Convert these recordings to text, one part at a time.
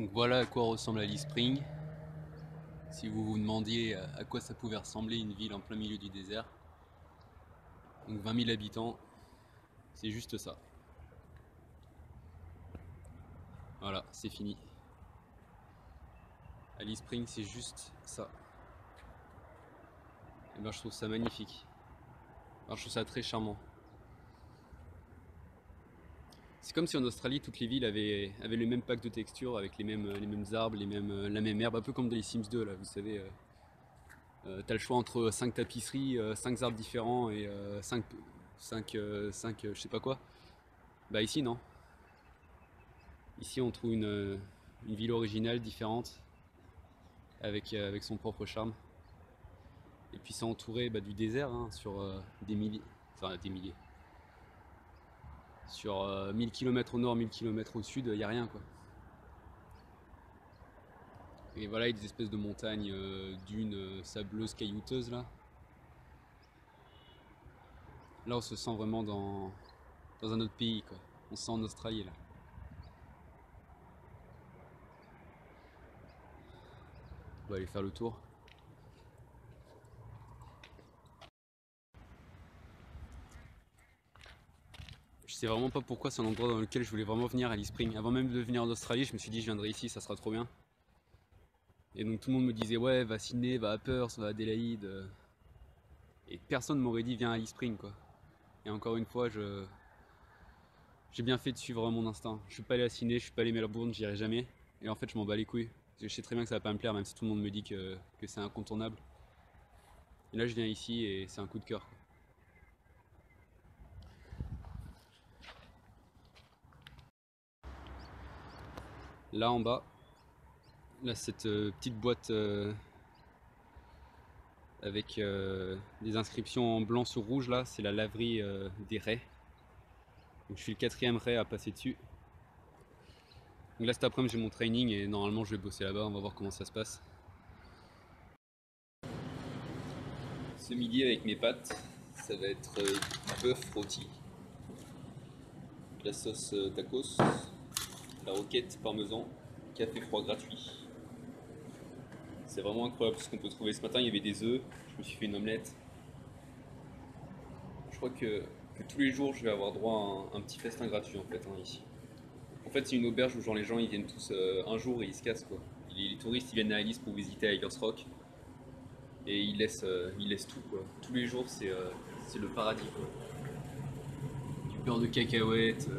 Donc voilà à quoi ressemble Alice Spring. Si vous vous demandiez à quoi ça pouvait ressembler une ville en plein milieu du désert. Donc 20 000 habitants, c'est juste ça. Voilà, c'est fini. Alice Spring, c'est juste ça. Et ben je trouve ça magnifique. Alors, je trouve ça très charmant. C'est comme si en Australie, toutes les villes avaient le même pack de texture, avec les mêmes arbres, la même herbe, un peu comme dans les Sims 2, là, vous savez. T'as le choix entre 5 tapisseries, 5 arbres différents et 5 je sais pas quoi. Bah ici, non. Ici, on trouve une ville originale, différente, avec son propre charme. Et puis c'est entouré du désert, hein, sur des milliers, enfin des milliers. Sur 1000 km au nord, 1000 km au sud, il n'y a rien quoi. Et voilà, il y a des espèces de montagnes, dunes sableuses, caillouteuses là. Là, on se sent vraiment dans un autre pays quoi. On se sent en Australie là. On va aller faire le tour. Je sais vraiment pas pourquoi c'est un endroit dans lequel je voulais vraiment venir à Alice Spring. Avant même de venir en Australie, je me suis dit je viendrai ici, ça sera trop bien. Et donc tout le monde me disait ouais, va à Sydney, va à Perth, va à Adélaïde. Et personne m'aurait dit viens à Alice Spring quoi. Et encore une fois, j'ai bien fait de suivre mon instinct. Je suis pas allé à Sydney, je suis pas allé à Melbourne, j'irai jamais. Et en fait, je m'en bats les couilles. Parce que je sais très bien que ça va pas me plaire, même si tout le monde me dit que c'est incontournable. Et là, je viens ici et c'est un coup de cœur quoi. Là en bas, là cette petite boîte avec des inscriptions en blanc sur rouge là, c'est la laverie des raies. Donc je suis le 4e ray à passer dessus. Donc là cet après-midi j'ai mon training et normalement je vais bosser là-bas, on va voir comment ça se passe. Ce midi avec mes pâtes, ça va être du bœuf rôti, la sauce tacos, la roquette parmesan, café froid gratuit. C'est vraiment incroyable ce qu'on peut trouver. Ce matin il y avait des œufs, je me suis fait une omelette. Je crois que tous les jours je vais avoir droit à un petit festin gratuit en fait hein, ici. En fait, c'est une auberge où genre les gens ils viennent tous un jour et ils se cassent quoi. Les touristes ils viennent à Alice pour visiter Ayers Rock et ils laissent tout quoi. Tous les jours c'est le paradis quoi. Du beurre de cacahuète,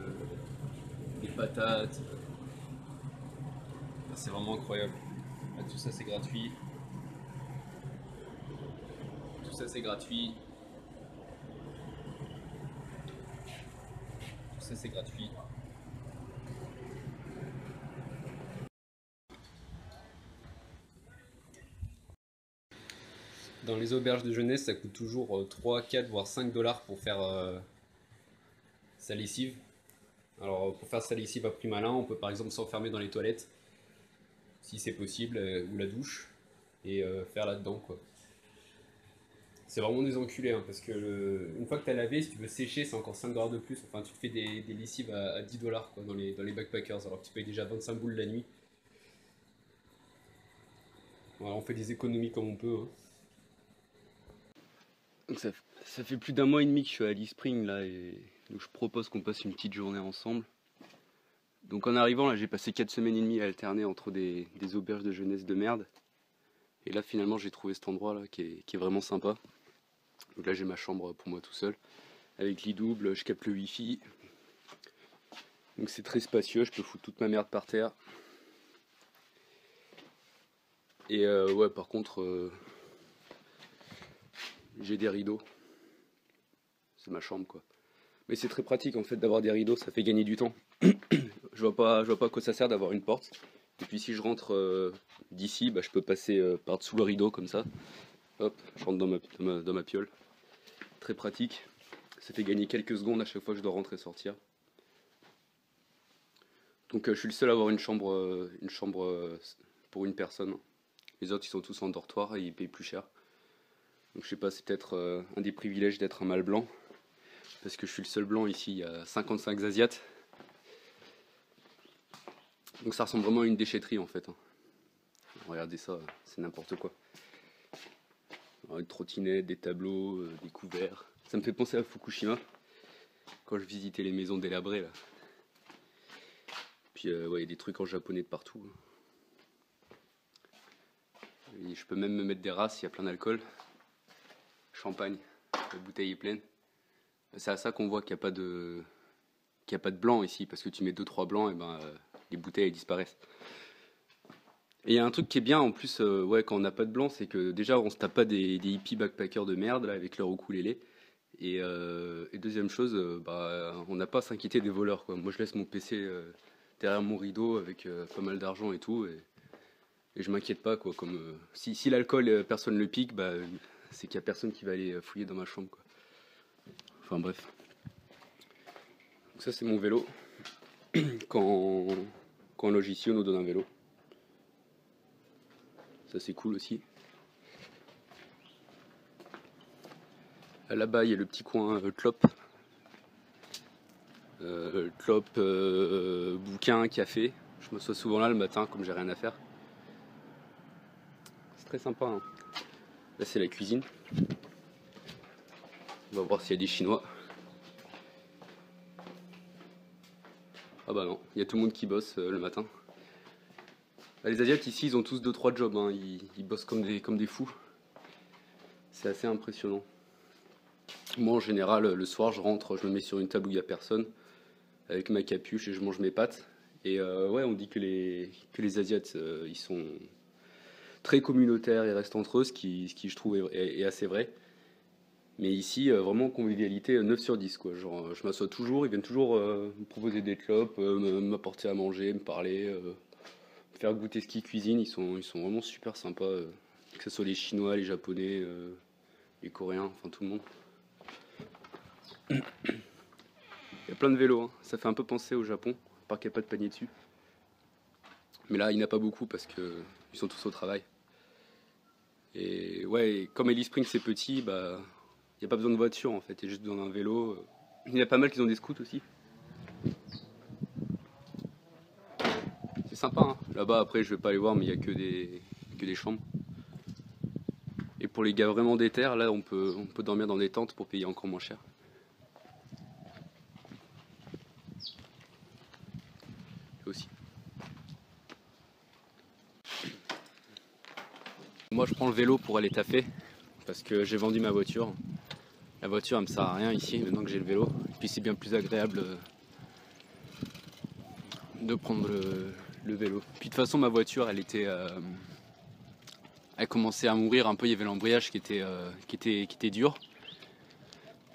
des patates, c'est vraiment incroyable. Là, tout ça c'est gratuit. Tout ça c'est gratuit. Tout ça c'est gratuit. Dans les auberges de jeunesse, ça coûte toujours 3, 4, voire 5 dollars pour faire sa lessive. Alors pour faire sa lessive à prix malin, on peut par exemple s'enfermer dans les toilettes, si c'est possible, ou la douche, et faire là-dedans quoi. C'est vraiment des enculés, hein, parce que une fois que t'as lavé, si tu veux sécher, c'est encore 5 dollars de plus. Enfin, tu te fais des lessives à 10 dollars quoi, dans les backpackers, alors que tu payes déjà 25 boules la nuit. Voilà, on fait des économies comme on peut. Hein. Donc ça fait plus d'un mois et demi que je suis à Alice Spring là, et donc je propose qu'on passe une petite journée ensemble. Donc en arrivant là, j'ai passé 4 semaines et demie à alterner entre des auberges de jeunesse de merde. Et là finalement j'ai trouvé cet endroit là qui est vraiment sympa. Donc là j'ai ma chambre pour moi tout seul, avec lit double, je capte le wifi. Donc c'est très spacieux, je peux foutre toute ma merde par terre. Et ouais par contre j'ai des rideaux. C'est ma chambre quoi. Mais c'est très pratique en fait d'avoir des rideaux, ça fait gagner du temps. Je vois pas à quoi ça sert d'avoir une porte. Et puis si je rentre d'ici, je peux passer par-dessous le rideau comme ça. Hop, je rentre dans ma piole. Très pratique. Ça fait gagner quelques secondes à chaque fois que je dois rentrer et sortir. Donc je suis le seul à avoir une chambre pour une personne. Les autres ils sont tous en dortoir et ils payent plus cher. Donc je sais pas, c'est peut-être un des privilèges d'être un mâle blanc. Parce que je suis le seul blanc ici, il y a 55 asiates. Donc ça ressemble vraiment à une déchetterie en fait. Regardez ça, c'est n'importe quoi. Alors, une trottinette, des tableaux, des couverts. Ça me fait penser à Fukushima, quand je visitais les maisons délabrées là. Puis ouais, il y a des trucs en japonais de partout. Et je peux même me mettre des races, il y a plein d'alcool. Champagne, la bouteille est pleine. C'est à ça qu'on voit qu'il n'y a pas de blanc ici, parce que tu mets 2-3 blancs et ben les bouteilles elles disparaissent. Et il y a un truc qui est bien en plus, ouais, quand on n'a pas de blanc, c'est que déjà on se tape pas des hippies backpackers de merde là, avec leur ukulélé. Et deuxième chose, on n'a pas à s'inquiéter des voleurs, quoi. Moi je laisse mon PC derrière mon rideau avec pas mal d'argent et tout, et je m'inquiète pas, quoi. Comme si l'alcool personne le pique, c'est qu'il y a personne qui va aller fouiller dans ma chambre, quoi. Enfin bref. Donc ça c'est mon vélo. quand on loge ici, on nous donne un vélo. Ça c'est cool aussi. Là-bas il y a le petit coin clope. Clope, bouquin, café. Je m'assois souvent là le matin comme j'ai rien à faire. C'est très sympa, hein. Là c'est la cuisine. On va voir s'il y a des Chinois. Ah bah non, il y a tout le monde qui bosse le matin. Les Asiates ici ils ont tous 2-3 jobs, hein. Ils bossent comme des fous. C'est assez impressionnant. Moi en général le soir je rentre, je me mets sur une table où il n'y a personne avec ma capuche et je mange mes pâtes. Et ouais, on dit que les Asiates ils sont très communautaires et restent entre eux, ce qui je trouve est assez vrai. Mais ici, vraiment convivialité 9 sur 10, quoi. Genre, je m'assois toujours, ils viennent toujours me proposer des clopes, m'apporter à manger, me parler, me faire goûter ce qu'ils cuisinent. Ils sont vraiment super sympas, que ce soit les Chinois, les Japonais, les Coréens, enfin tout le monde. Il y a plein de vélos, hein. Ça fait un peu penser au Japon, à part qu'il n'y a pas de panier dessus. Mais là, il n'y en a pas beaucoup parce qu'ils sont tous au travail. Et ouais, comme Alice Springs c'est petit, il n'y a pas besoin de voiture en fait, il y a juste besoin d'un vélo. Il y en a pas mal qui ont des scouts aussi. C'est sympa, hein. Là-bas après je vais pas aller voir, mais il n'y a que des chambres. Et pour les gars vraiment déter, là on peut dormir dans des tentes pour payer encore moins cher. Là aussi. Moi je prends le vélo pour aller taffer, parce que j'ai vendu ma voiture. La voiture elle me sert à rien ici maintenant que j'ai le vélo. Et puis c'est bien plus agréable de prendre le vélo. Puis de toute façon ma voiture elle commençait à mourir un peu, il y avait l'embrayage qui était dur.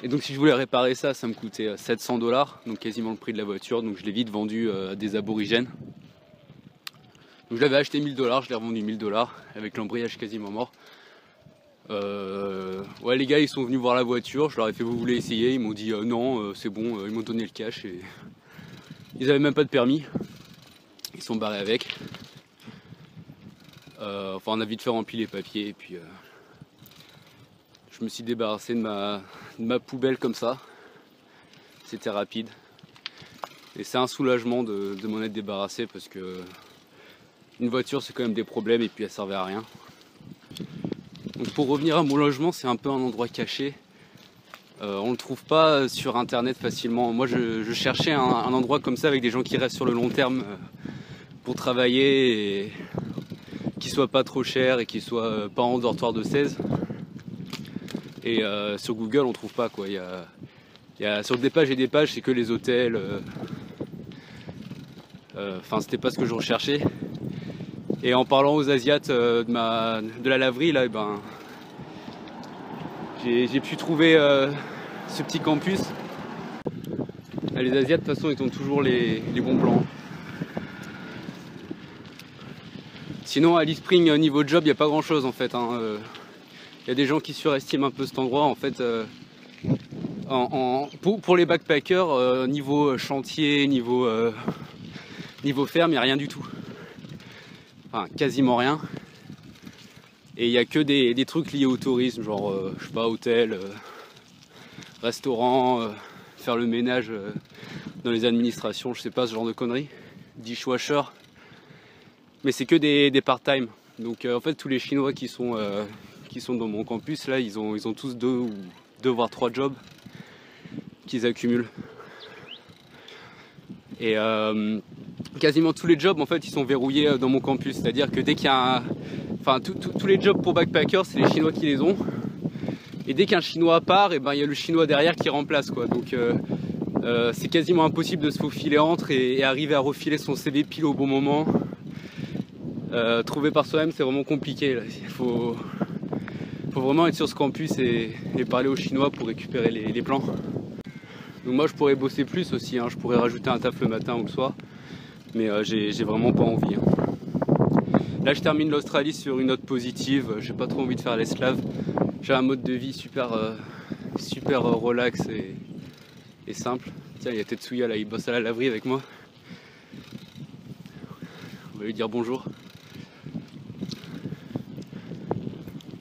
Et donc si je voulais réparer ça, ça me coûtait 700$, donc quasiment le prix de la voiture. Donc je l'ai vite vendu à des aborigènes. Donc je l'avais acheté 1000$, je l'ai revendu 1000$ avec l'embrayage quasiment mort. Ouais, les gars ils sont venus voir la voiture, je leur ai fait vous voulez essayer, ils m'ont dit non, c'est bon, ils m'ont donné le cash et ils avaient même pas de permis, ils sont barrés avec. Enfin on a vite fait remplir les papiers et puis je me suis débarrassé de ma poubelle comme ça, c'était rapide et c'est un soulagement de m'en être débarrassé parce que une voiture c'est quand même des problèmes et puis elle servait à rien. Donc pour revenir à mon logement, c'est un peu un endroit caché. On le trouve pas sur internet facilement. Moi je cherchais un endroit comme ça avec des gens qui restent sur le long terme pour travailler et qui soit pas trop cher et qui soit pas en dortoir de 16. Et sur Google on trouve pas, quoi. Il y a sur des pages et des pages, c'est que les hôtels. Enfin c'était pas ce que je recherchais. Et en parlant aux Asiates de la laverie là, j'ai pu trouver ce petit campus. Les Asiates de toute façon ils ont toujours les bons plans. Sinon à Alice Springs niveau job il n'y a pas grand chose en fait, hein. Y a des gens qui surestiment un peu cet endroit en fait. Pour les backpackers, niveau chantier, niveau ferme, il n'y a rien du tout. Enfin quasiment rien. Et il n'y a que des trucs liés au tourisme, genre je sais pas, hôtel, restaurant, faire le ménage dans les administrations, je sais pas, ce genre de conneries. Dishwasher, mais c'est que des part-time. Donc en fait tous les Chinois qui sont dans mon campus là, ils ont tous deux voire 3 jobs qu'ils accumulent. Et quasiment tous les jobs en fait ils sont verrouillés dans mon campus, c'est-à-dire que dès qu'il y a un... Enfin tous les jobs pour backpackers c'est les Chinois qui les ont, et dès qu'un Chinois part, et ben il y a le Chinois derrière qui remplace quoi. Donc c'est quasiment impossible de se faufiler entre et arriver à refiler son CV pile au bon moment. Trouver par soi-même c'est vraiment compliqué là. Il faut vraiment être sur ce campus et parler aux Chinois pour récupérer les plans. Donc moi je pourrais bosser plus aussi, hein. Je pourrais rajouter un taf le matin ou le soir, mais j'ai vraiment pas envie, hein. Là je termine l'Australie sur une note positive, j'ai pas trop envie de faire l'esclave. J'ai un mode de vie super relax et simple. Tiens, il y a Tetsuya là, il bosse à la laverie avec moi. On va lui dire bonjour.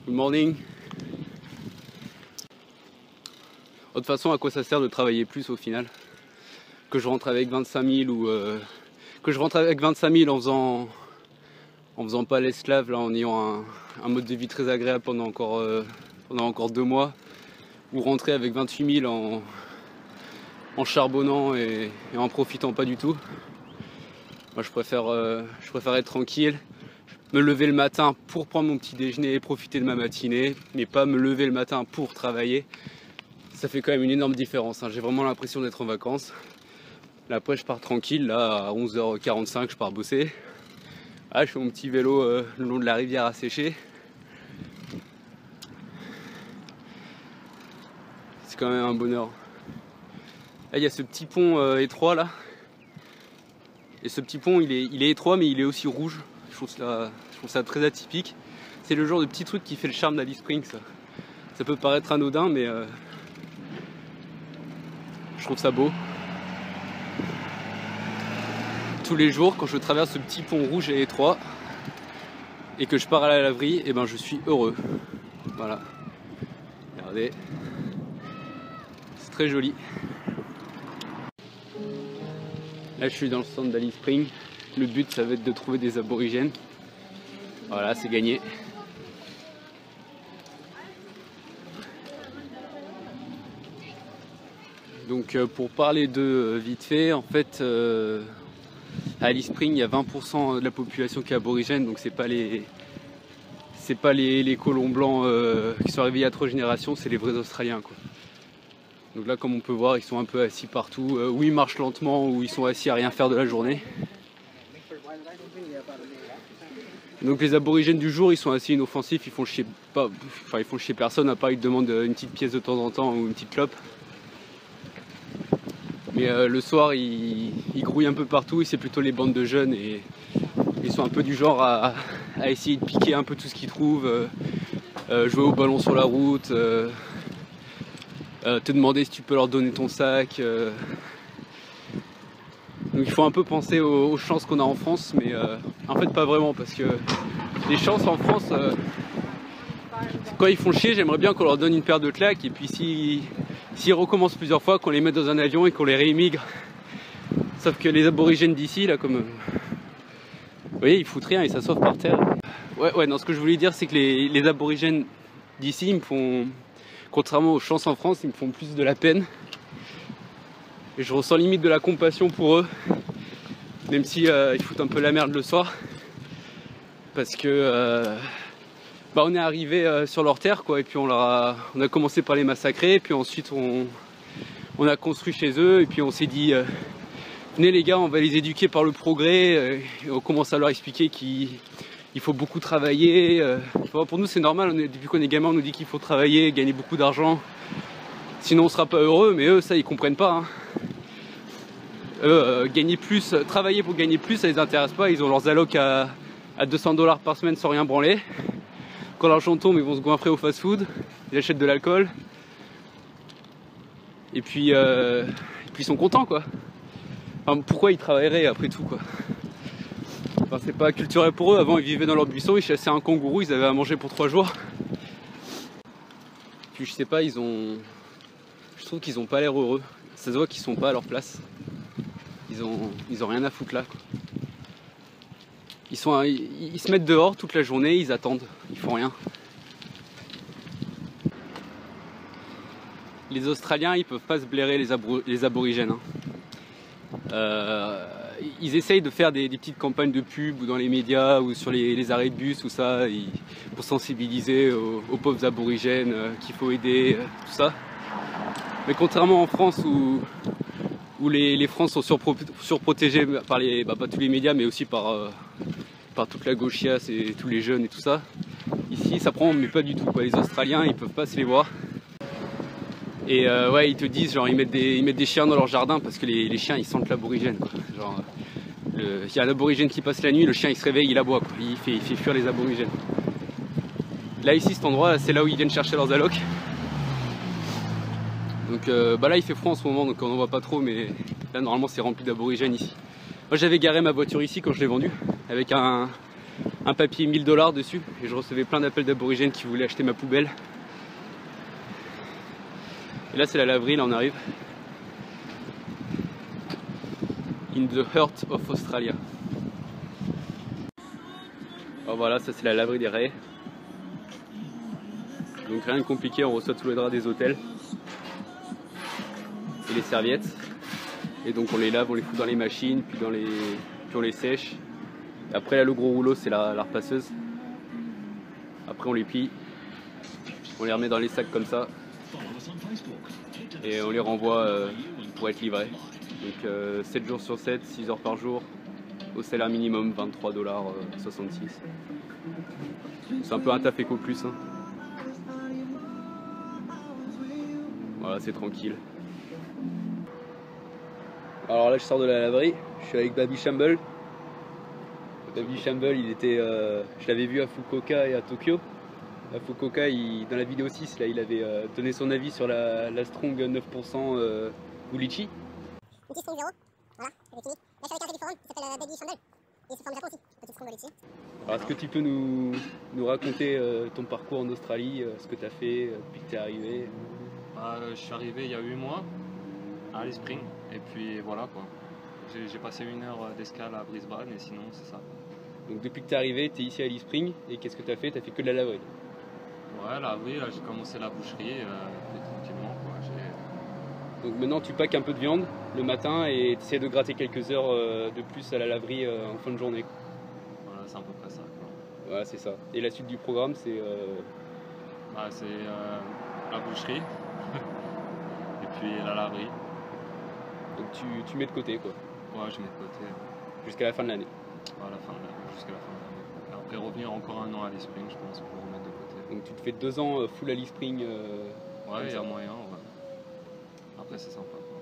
Good morning. De toute façon, à quoi ça sert de travailler plus au final? Que je rentre avec 25 000 ou que je rentre avec 25 000 en faisant pas l'esclave, là, en ayant un mode de vie très agréable pendant encore 2 mois, ou rentrer avec 28 000 en charbonnant et en profitant pas du tout. Moi, je préfère être tranquille, me lever le matin pour prendre mon petit déjeuner et profiter de ma matinée, mais pas me lever le matin pour travailler. Ça fait quand même une énorme différence, hein. J'ai vraiment l'impression d'être en vacances. Là, après je pars tranquille, là à 11h45 je pars bosser. Ah, je fais mon petit vélo le long de la rivière à sécher. C'est quand même un bonheur. Là il y a ce petit pont étroit là. Et ce petit pont il est étroit mais il est aussi rouge. Je trouve ça très atypique. C'est le genre de petit truc qui fait le charme d'Alice Springs, ça. Ça peut paraître anodin mais je trouve ça beau. Tous les jours, quand je traverse ce petit pont rouge et étroit et que je pars à la laverie, et ben je suis heureux. Voilà. Regardez. C'est très joli. Là, je suis dans le centre d'Alice Springs. Le but, ça va être de trouver des aborigènes. Voilà, c'est gagné. Donc pour parler d'eux vite fait, en fait à Alice Springs il y a 20% de la population qui est aborigène, donc c'est pas les colons blancs qui sont arrivés il y a 3 générations, c'est les vrais Australiens quoi. Donc là comme on peut voir ils sont un peu assis partout, ou ils marchent lentement ou ils sont assis à rien faire de la journée. Donc les aborigènes du jour ils sont assez inoffensifs, ils font chier personne à part ils demandent une petite pièce de temps en temps ou une petite clope. Mais le soir, ils grouillent un peu partout, et c'est plutôt les bandes de jeunes, et ils sont un peu du genre à essayer de piquer un peu tout ce qu'ils trouvent, jouer au ballon sur la route, te demander si tu peux leur donner ton sac. Donc il faut un peu penser aux chances qu'on a en France, mais en fait pas vraiment, parce que les chances en France, quand ils font chier, j'aimerais bien qu'on leur donne une paire de claques, et puis s'ils recommencent plusieurs fois, qu'on les mette dans un avion et qu'on les réémigre. Sauf que les aborigènes d'ici, là, comme... Vous voyez, ils foutent rien, ils s'assoient par terre. Ouais, non, ce que je voulais dire, c'est que les aborigènes d'ici, ils me font... Contrairement aux chances en France, ils me font plus de la peine. Et je ressens limite de la compassion pour eux. Même si ils foutent un peu la merde le soir. Parce que... on est arrivé sur leur terre quoi, et puis on a commencé par les massacrer, et puis ensuite on a construit chez eux, et puis on s'est dit venez les gars, on va les éduquer par le progrès, et on commence à leur expliquer qu'il faut beaucoup travailler. Pour nous c'est normal, depuis qu'on est gamin on nous dit qu'il faut travailler, gagner beaucoup d'argent, sinon on sera pas heureux, mais eux ça ils comprennent pas, hein. Eux, gagner plus, travailler pour gagner plus, ça les intéresse pas, ils ont leurs allocs à 200 $ par semaine sans rien branler. Quand l'argent tombe, ils vont se goinfrer au fast-food, ils achètent de l'alcool, et puis ils sont contents quoi. Enfin, pourquoi ils travailleraient après tout quoi? Enfin, c'est pas culturel pour eux. Avant ils vivaient dans leur buisson, ils chassaient un kangourou, ils avaient à manger pour 3 jours. Puis je sais pas, je trouve qu'ils ont pas l'air heureux. Ça se voit qu'ils sont pas à leur place. Ils ont rien à foutre là quoi. Ils se mettent dehors toute la journée, ils attendent, ils font rien. Les Australiens, ils peuvent pas se blairer les aborigènes. Ils essayent de faire des petites campagnes de pub ou dans les médias ou sur les arrêts de bus ou ça, pour sensibiliser aux pauvres aborigènes qu'il faut aider, tout ça. Mais contrairement en France où les Francs sont surprotégés par pas tous les médias, mais aussi par toute la gauchiasse et tous les jeunes et tout ça, ici ça prend, mais pas du tout, quoi. Les Australiens, ils peuvent pas se les voir. Et ouais, ils te disent, genre, ils mettent des chiens dans leur jardin parce que les chiens, ils sentent l'aborigène, quoi. Genre, il y a un aborigène qui passe la nuit, le chien, il se réveille, il aboie, quoi. Il fait fuir les aborigènes. Là, ici, cet endroit, c'est là où ils viennent chercher leurs allocs. Donc là, il fait froid en ce moment, donc on n'en voit pas trop, mais là, normalement, c'est rempli d'aborigènes ici. Moi, j'avais garé ma voiture ici quand je l'ai vendue, avec un papier 1000 $ dessus, et je recevais plein d'appels d'aborigènes qui voulaient acheter ma poubelle. Et là, c'est la laverie, là on arrive. In the heart of Australia. Alors voilà, ça c'est la laverie des raies. Donc rien de compliqué, on reçoit tous les draps des hôtels. Et les serviettes. Et donc on les lave, on les fout dans les machines, puis on les sèche. Et après là, le gros rouleau, c'est la repasseuse. Après on les plie. On les remet dans les sacs comme ça. Et on les renvoie pour être livrés. Donc 7 jours sur 7, 6 heures par jour, au salaire minimum, 23,66 $. C'est un peu un taf éco plus. Hein. Voilà, c'est tranquille. Alors là, je sors de la laverie, je suis avec Baby Shamble. Baby Shamble, je l'avais vu à Fukuoka et à Tokyo. À Fukuoka, dans la vidéo 6, là, il avait donné son avis sur la Strong 9% Ulichi. Une petite Strong 0, voilà, c'est fini. Là, je suis avec un du forum qui s'appelle Baby Shamble. Et c'est forme Japon aussi, petite Strong Ulichi. Alors, est-ce que tu peux nous raconter ton parcours en Australie, ce que tu as fait depuis que tu es arrivé? Je suis arrivé il y a 8 mois à Alice Springs, et puis voilà quoi. J'ai passé 1 heure d'escale à Brisbane, et sinon c'est ça. Donc depuis que tu es arrivé, tu es ici à Alice Springs, et qu'est-ce que tu as fait? Tu as fait que de la laverie? Ouais, la laverie, là j'ai commencé la boucherie tranquillement quoi. Donc maintenant tu packs un peu de viande le matin et tu essaies de gratter quelques heures de plus à la laverie en fin de journée. Voilà, c'est à peu près ça quoi. Voilà, c'est ça. Et la suite du programme, c'est c'est la boucherie et puis la laverie. Donc tu mets de côté quoi. Ouais, je mets de côté. Jusqu'à la fin de l'année. Ouais, jusqu'à la fin de l'année. Après revenir encore 1 an à Alice Springs, je pense, pour remettre de côté. Donc tu te fais 2 ans full Alice Springs. Ouais, il y a moyen, ouais. Après c'est sympa quoi.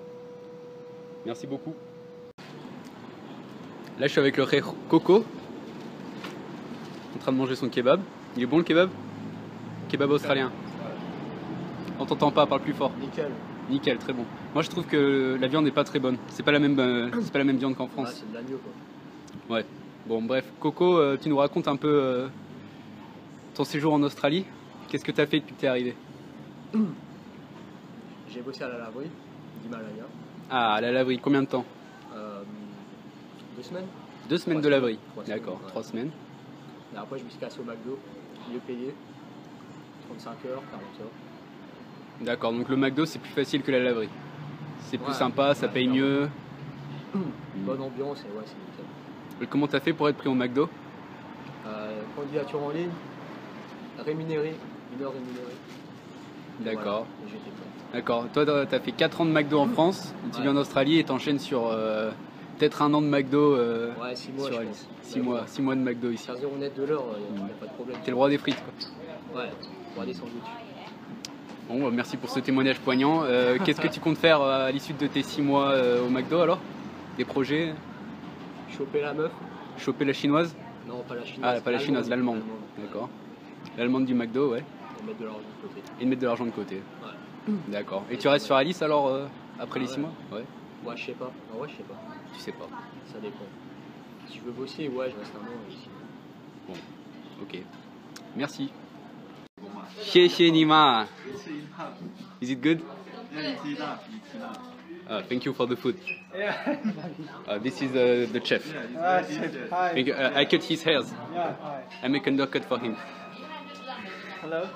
Merci beaucoup. Là je suis avec le frère Coco, en train de manger son kebab. Il est bon le kebab? Kebab australien. Ouais. On t'entend pas, parle plus fort. Nickel. Nickel, très bon. Moi je trouve que la viande n'est pas très bonne. C'est pas la même viande qu'en France. Ah, c'est de l'agneau quoi. Ouais. Bon bref, Coco, tu nous racontes un peu ton séjour en Australie. Qu'est-ce que tu as fait depuis que tu es arrivé? J'ai bossé à la laverie d'Himalaya. Ah, à la laverie, combien de temps? 2 semaines. 2 semaines 3 de laverie. semaines. D'accord, Ouais. 3 semaines. Et après je me suis cassé au McDo, mieux payé. 35 heures, 40 heures. D'accord, donc le McDo c'est plus facile que la laverie. C'est plus Ouais, sympa, ça ouais, paye clairement. mieux. Bonne ambiance et ouais, c'est nickel. Et comment t'as fait pour être pris au McDo? Candidature en ligne, rémunéré, 1 heure rémunérée. D'accord. Voilà, et j'étais prêt. D'accord. Toi t'as fait 4 ans de McDo en France, tu Ouais. viens en Australie et t'enchaînes sur peut-être 1 an de McDo Ouais, 6 mois sur je Alice. pense. 6 mois de McDo ici. 15 € net de l'heure, il n'y a pas de problème. T'es le roi des frites quoi. Ouais, roi des sandwichs. Bon, bah, merci pour ce témoignage poignant. Qu'est-ce que tu comptes faire à l'issue de tes 6 mois au McDo alors? Des projets? Choper la meuf. Choper la chinoise? Non, pas la chinoise. Ah, pas la chinoise, l'allemande. D'accord. L'allemande du McDo, ouais. Et mettre de l'argent de côté. Et de mettre de l'argent de côté. Ouais. D'accord. Et tu restes sur Alice alors après les Ah 6 ouais. mois? Ouais. Ouais, je sais pas. Ah ouais, je sais pas. Tu sais pas. Ça dépend. Si je veux bosser, ouais, je reste 1 an ici. Bon, ok. Merci. Xie xie ni ma. Is it good? Yeah, it's enough. Thank you for the food. Yeah. This is the chef. Hi. I cut his hairs. Yeah, hi. I make undercut for him. Hello.